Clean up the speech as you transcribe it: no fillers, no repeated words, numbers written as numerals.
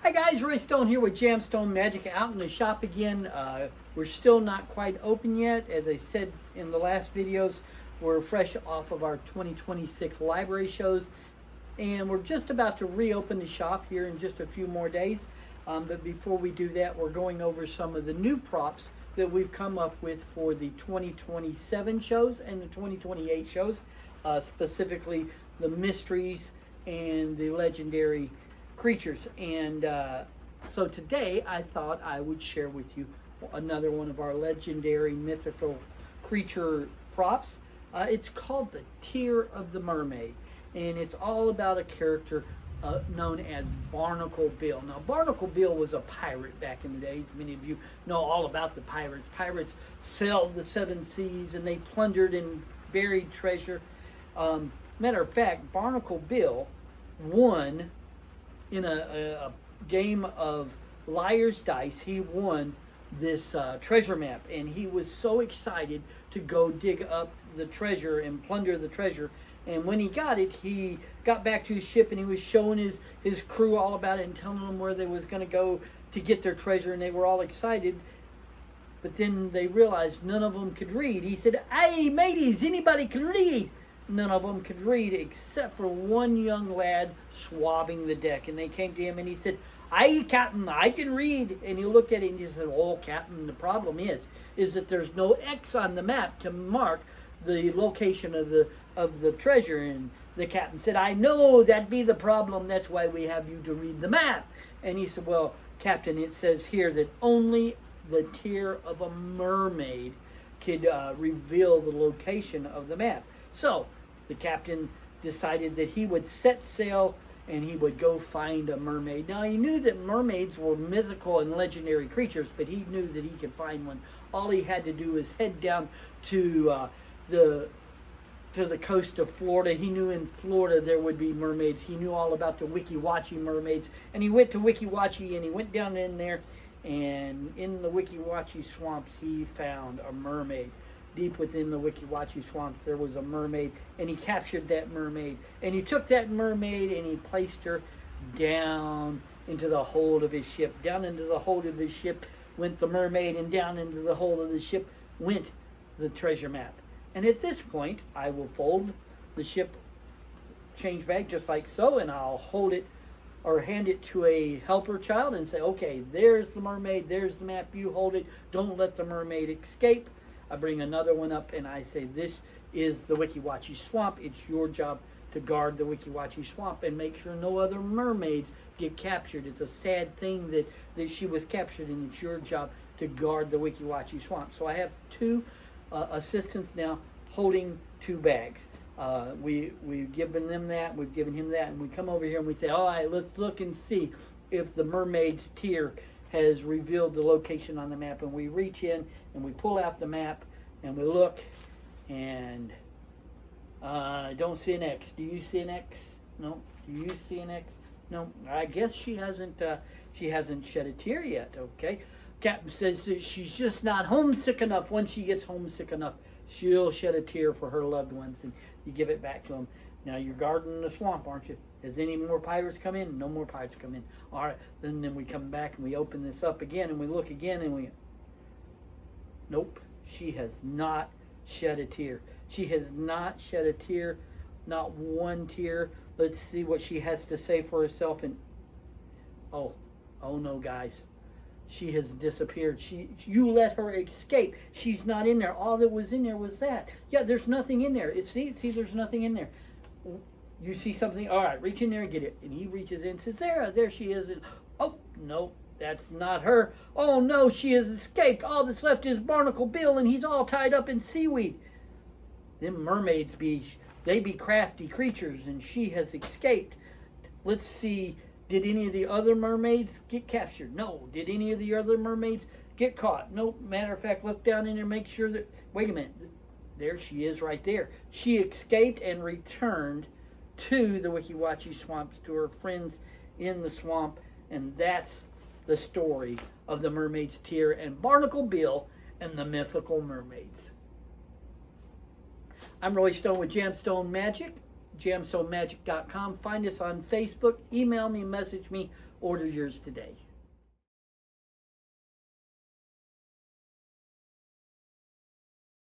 Hi guys, Roy Stone here with JamStone Magic out in the shop again. We're still not quite open yet. As I said in the last videos, we're fresh off of our 2026 library shows, and we're just about to reopen the shop here in just a few more days. But before we do that, we're going over some of the new props that we've come up with for the 2027 shows and the 2028 shows, specifically the mysteries and the legendary creatures. And so today I thought I would share with you another one of our legendary mythical creature props. It's called the Tear of the Mermaid, and it's all about a character known as Barnacle Bill. Now, Barnacle Bill was a pirate back in the days. Many of you know all about the pirates. Pirates sailed the seven seas and they plundered and buried treasure. Matter of fact, Barnacle Bill won in a game of Liar's Dice. He won this treasure map, and he was so excited to go dig up the treasure and plunder the treasure. And when he got it, he got back to his ship and he was showing his crew all about it and telling them where they was going to go to get their treasure, and they were all excited. But then they realized none of them could read. He said, "Hey, mateys, anybody can read?" None of them could read except for one young lad swabbing the deck. And they came to him and he said, "Aye, Captain, I can read." And he looked at it and he said, "Oh, Captain, the problem is that there's no X on the map to mark the location of the treasure." And the captain said, "I know that be the problem. That's why we have you to read the map." And he said, "Well, Captain, it says here that only the tear of a mermaid could reveal the location of the map." So the captain decided that he would set sail and he would go find a mermaid. Now, he knew that mermaids were mythical and legendary creatures, but he knew that he could find one. All he had to do was head down to the coast of Florida. He knew in Florida there would be mermaids. He knew all about the Wiki Wachee mermaids, and he went to Wiki Wachee and he went down in there, and in the Wiki Wachee swamps he found a mermaid. Deep within the Wiki Wachee swamps there was a mermaid, and he captured that mermaid, and he took that mermaid and he placed her down into the hold of his ship. Down into the hold of his ship went the mermaid, and down into the hold of the ship went the treasure map. And at this point, I will fold the ship change bag just like so, and I'll hold it or hand it to a helper child and say, "Okay, there's the mermaid, there's the map, you hold it, don't let the mermaid escape." I bring another one up and I say, "This is the Wiki Wachee swamp. It's your job to guard the Wiki Wachee swamp and make sure no other mermaids get captured. It's a sad thing that she was captured, and it's your job to guard the Wiki Wachee swamp." So I have two assistants now holding two bags. We've given them that, we've given him that, and we come over here and we say, "All right, let's look and see if the Mermaids Tear has revealed the location on the map." And we reach in and we pull out the map and we look, and I don't see an X. Do you see an X? No. Do you see an X? No. I guess she hasn't shed a tear yet. Okay. Captain says that she's just not homesick enough. When she gets homesick enough, she'll shed a tear for her loved ones, and you give it back to them. Now, you're guarding the swamp, aren't you? Has any more pirates come in? No more pirates come in. All right, then we come back and we open this up again and we look again and we... Nope, she has not shed a tear. She has not shed a tear, not one tear. Let's see what she has to say for herself. And oh no, guys. She has disappeared. You let her escape. She's not in there. All that was in there was that. Yeah, there's nothing in there. See, there's nothing in there. You see something? All right, reach in there and get it. And he reaches in and says, there she is. And, oh, no, that's not her. Oh, no, she has escaped. All that's left is Barnacle Bill, and he's all tied up in seaweed. Them mermaids they be crafty creatures, and she has escaped. Let's see. Did any of the other mermaids get captured? No. Did any of the other mermaids get caught? No. Matter of fact, look down in there, make sure that... Wait a minute. There she is right there. She escaped and returned to the Wiki Wachee swamps, to her friends in the swamp. And that's the story of the Mermaids Tear and Barnacle Bill and the mythical mermaids. I'm Roy Stone with JamStone Magic. JamStoneMagic.com. Find us on Facebook. Email me, message me, Order yours today.